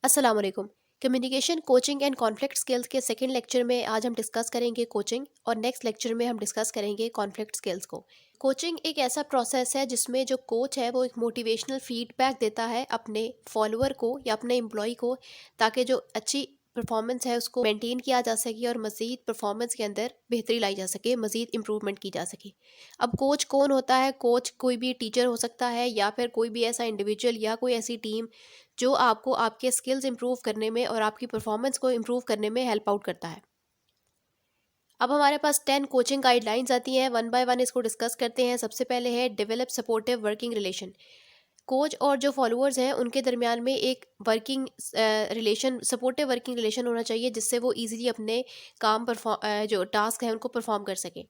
अस्सलाम वालेकुम। Communication coaching and conflict skills के सेकंड लेक्चर में आज हम डिस्कस करेंगे कोचिंग और नेक्स्ट लेक्चर में हम डिस्कस करेंगे कॉन्फ्लिक्ट स्किल्स को। कोचिंग एक ऐसा प्रोसेस है जिसमें जो कोच है वो एक मोटिवेशनल फीडबैक देता है अपने फॉलोअर को या अपने एम्प्लॉय को, ताकि जो अच्छी परफॉर्मेंस है उसको मेंटेन किया जा सके और मज़ीद परफॉर्मेंस के अंदर बेहतरी लाई जा सके, मज़ीद इम्प्रूवमेंट की जा सके। अब कोच कौन होता है? कोच कोई भी टीचर हो सकता है या फिर कोई भी ऐसा इंडिविजुअल या कोई ऐसी टीम जो आपको आपके स्किल्स इंप्रूव करने में और आपकी परफॉर्मेंस को इंप्रूव करने में हेल्प आउट करता है। अब हमारे पास 10 कोचिंग गाइडलाइंस आती हैं, वन बाय वन इसको डिस्कस करते हैं। सबसे पहले है develop supportive working relation. Coach और जो फॉलोअर्स हैं उनके दरमियान में एक working relation, supportive working relation होना चाहिए, जिससे वो इजीली अपने काम जो टास्क है उनको परफॉर्म कर सकें।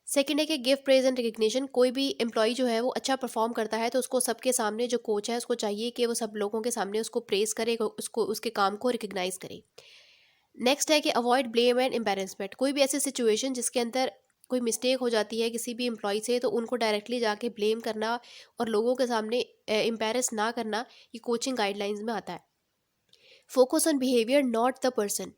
सेकंड है कि गिव प्रेज एंड रिकग्निशन। कोई भी एम्प्लॉय जो है वो अच्छा परफॉर्म करता है तो उसको सबके सामने, जो कोच है उसको चाहिए कि वो सब लोगों के सामने उसको प्रेज करे, उसको उसके काम को रिकग्नाइज करे। नेक्स्ट है कि अवॉइड ब्लेम एंड एम्बेरसमेंट। कोई भी ऐसी सिचुएशन जिसके अंदर कोई मिस्टेक हो जाती है किसी भी एम्प्लॉय से, तो उनको डायरेक्टली जाके ब्लेम करना और लोगों के सामने एम्बेरस ना करना, ये कोचिंग गाइडलाइंस में आता है। Focus on behaviour not the person.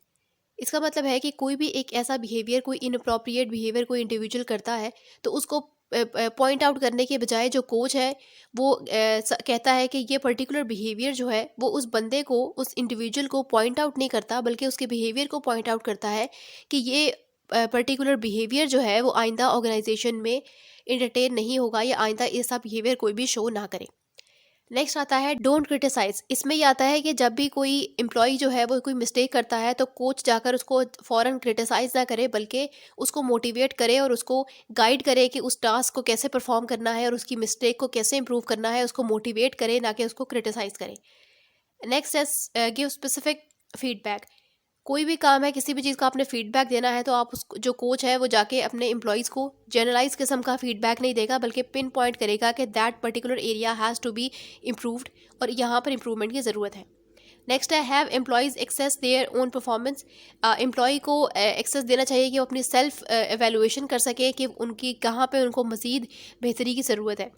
इसका मतलब है कि कोई भी एक ऐसा बिहेवियर, कोई इनअप्रोप्रिएट बिहेवियर कोई इंडिविजुअल करता है तो उसको पॉइंट आउट करने के बजाय जो कोच है वो कहता है कि ये पर्टिकुलर बिहेवियर जो है वो उस बंदे को, उस इंडिविजुअल को पॉइंट आउट नहीं करता, बल्कि उसके बिहेवियर को पॉइंट आउट करता है कि ये पर्टिकुलर बिहेवियर जो है वो आइंदा ऑर्गेनाइजेशन में इंटरटेन नहीं होगा या आइंदा ऐसा बिहेवियर कोई भी शो ना करे। नेक्स्ट आता है डोंट क्रिटिसाइज। इसमें ये आता है कि जब भी कोई एम्प्लॉय जो है वो कोई मिस्टेक करता है तो कोच जाकर उसको फ़ौरन क्रिटिसाइज ना करे, बल्कि उसको मोटिवेट करे और उसको गाइड करे कि उस टास्क को कैसे परफॉर्म करना है और उसकी मिस्टेक को कैसे इंप्रूव करना है, उसको मोटिवेट करे, ना कि उसको क्रिटिसाइज करे। नेक्स्ट है गिव स्पेसिफिक फीडबैक। कोई भी काम है, किसी भी चीज़ का आपने फीडबैक देना है तो आप उस जो कोच है वो जाके अपने एम्प्लॉयज़ को जनरलाइज किस्म का फीडबैक नहीं देगा, बल्कि पिन पॉइंट करेगा कि that particular area has to be improved और यहाँ पर इम्प्रूवमेंट की ज़रूरत है। नेक्स्ट है have employees access their own performance. Employee को एक्सेस देना चाहिए कि वो अपनी सेल्फ एवेलुएशन कर सके कि उनकी कहाँ पे उनको मज़ीद बेहतरी की ज़रूरत है।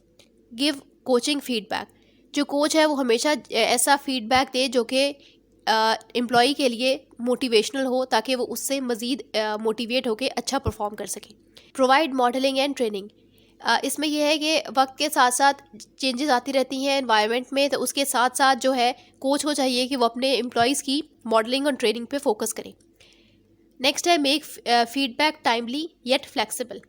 Give coaching feedback. जो कोच है वो हमेशा ऐसा फीडबैक दे जो कि एम्प्लॉई के लिए मोटिवेशनल हो, ताकि वो उससे मज़ीद मोटिवेट होकर अच्छा परफॉर्म कर सके। Provide modelling and training. इसमें यह है कि वक्त के साथ साथ चेंजेस आती रहती हैं एनवायरनमेंट में, तो उसके साथ साथ जो है कोच को चाहिए कि वो अपने एम्प्लॉयज़ की मॉडलिंग और ट्रेनिंग पे फोकस करें। नेक्स्ट है make feedback timely yet flexible.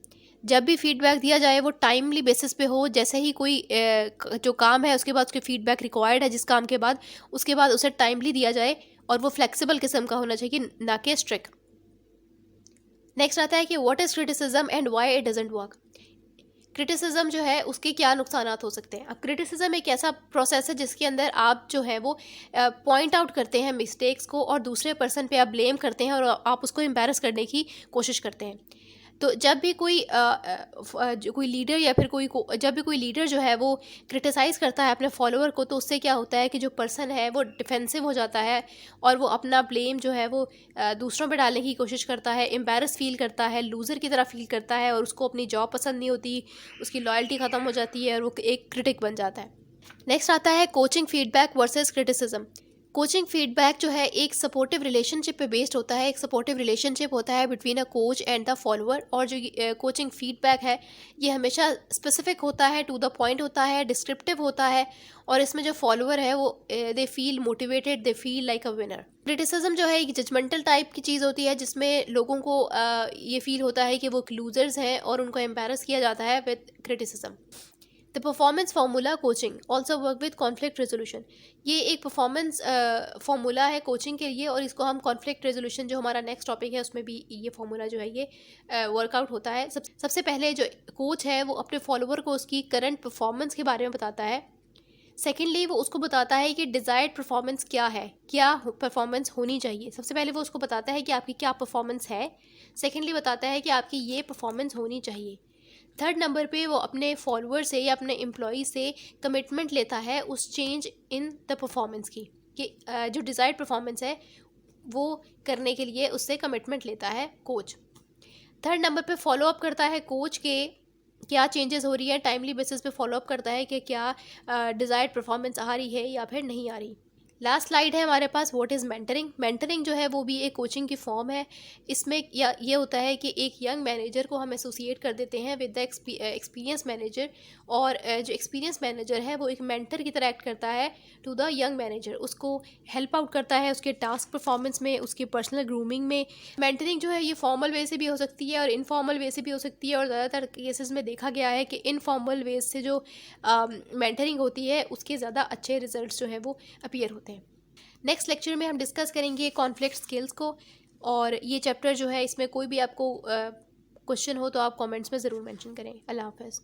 जब भी फीडबैक दिया जाए वो टाइमली बेसिस पे हो। जैसे ही कोई जो काम है उसके बाद उसके फीडबैक रिक्वायर्ड है जिस काम के बाद, उसके बाद उसे टाइमली दिया जाए और वो फ्लेक्सिबल किस्म का होना चाहिए, ना कि स्ट्रिक्ट। नेक्स्ट आता है कि what is criticism and why it doesn't work. Criticism जो है उसके क्या नुकसानात हो सकते हैं। अब क्रिटिसिज्म एक ऐसा प्रोसेस है जिसके अंदर आप जो है वो पॉइंट आउट करते हैं मिस्टेक्स को और दूसरे पर्सन पे आप ब्लेम करते हैं और आप उसको एम्बेरस करने की कोशिश करते हैं। तो जब भी कोई जो कोई लीडर या फिर जब भी कोई लीडर जो है वो क्रिटिसाइज़ करता है अपने फॉलोअर को, तो उससे क्या होता है कि जो पर्सन है वो डिफेंसिव हो जाता है और वो अपना ब्लेम जो है वो दूसरों पे डालने की कोशिश करता है, एम्बेरस फील करता है, लूज़र की तरह फील करता है और उसको अपनी जॉब पसंद नहीं होती, उसकी लॉयल्टी ख़त्म हो जाती है और वो एक क्रिटिक बन जाता है। नेक्स्ट आता है coaching feedback versus criticism. Coaching feedback जो है एक सपोर्टिव रिलेशनशिप पे बेस्ड होता है। एक सपोर्टिव रिलेशनशिप होता है between a coach and the follower, और जो कोचिंग फीडबैक है ये हमेशा स्पेसिफिक होता है, टू द पॉइंट होता है, डिस्क्रिप्टिव होता है, और इसमें जो फॉलोअर है वो they feel motivated, they feel like a winner. Criticism जो है एक जजमेंटल टाइप की चीज़ होती है जिसमें लोगों को ये फील होता है कि वो लूजर्स हैं और उनको एम्बेरस किया जाता है with criticism. The performance formula coaching also work with conflict resolution. ये एक परफॉर्मेंस फार्मूला है कोचिंग के लिए, और इसको हम कॉन्फ्लिक्ट रेजोल्यूशन, जो हमारा नेक्स्ट टॉपिक है, उसमें भी ये फार्मूला जो है ये वर्कआउट होता है। सबसे पहले जो कोच है वो अपने फॉलोअर को उसकी करंट परफॉर्मेंस के बारे में बताता है। सेकेंडली वो उसको बताता है कि डिज़ायर्ड परफॉर्मेंस क्या है, क्या परफॉर्मेंस होनी चाहिए। सबसे पहले वो उसको बताता है कि आपकी क्या परफॉर्मेंस है। सेकेंडली बताता है कि आपकी ये परफॉर्मेंस होनी चाहिए। थर्ड नंबर पे वो अपने फॉलोअर से या अपने एम्प्लॉय से कमिटमेंट लेता है उस चेंज इन द परफॉर्मेंस की, कि जो डिज़ायर्ड परफॉर्मेंस है वो करने के लिए उससे कमिटमेंट लेता है कोच। थर्ड नंबर पे फॉलो अप करता है कोच के क्या चेंजेस हो रही है, टाइमली बेसिस पे फॉलो अप करता है कि क्या डिज़ायर्ड परफॉर्मेंस आ रही है या फिर नहीं आ रही। लास्ट स्लाइड है हमारे पास, व्हाट इज़ मेंटरिंग। मेंटरिंग जो है वो भी एक कोचिंग की फॉर्म है। इसमें या ये होता है कि एक यंग मैनेजर को हम एसोसिएट कर देते हैं विद द एक्सपीरियंस मैनेजर, और जो एक्सपीरियंस मैनेजर है वो एक मेंटर की तरह एक्ट करता है टू द यंग मैनेजर, उसको हेल्प आउट करता है उसके टास्क परफॉर्मेंस में, उसकी पर्सनल ग्रूमिंग में। मेंटरिंग जो है ये फॉर्मल वे से भी हो सकती है और इनफॉर्मल वे से भी हो सकती है, और ज़्यादातर केसेस में देखा गया है कि इनफॉर्मल वे से जो मेंटरिंग होती है उसके ज़्यादा अच्छे रिजल्ट्स जो हैं वो अपीयर होते हैं। नेक्स्ट लेक्चर में हम डिस्कस करेंगे कॉन्फ्लिक्ट स्किल्स को, और ये चैप्टर जो है इसमें कोई भी आपको क्वेश्चन हो तो आप कमेंट्स में ज़रूर मेंशन करें। अल्लाह हाफ़िज़।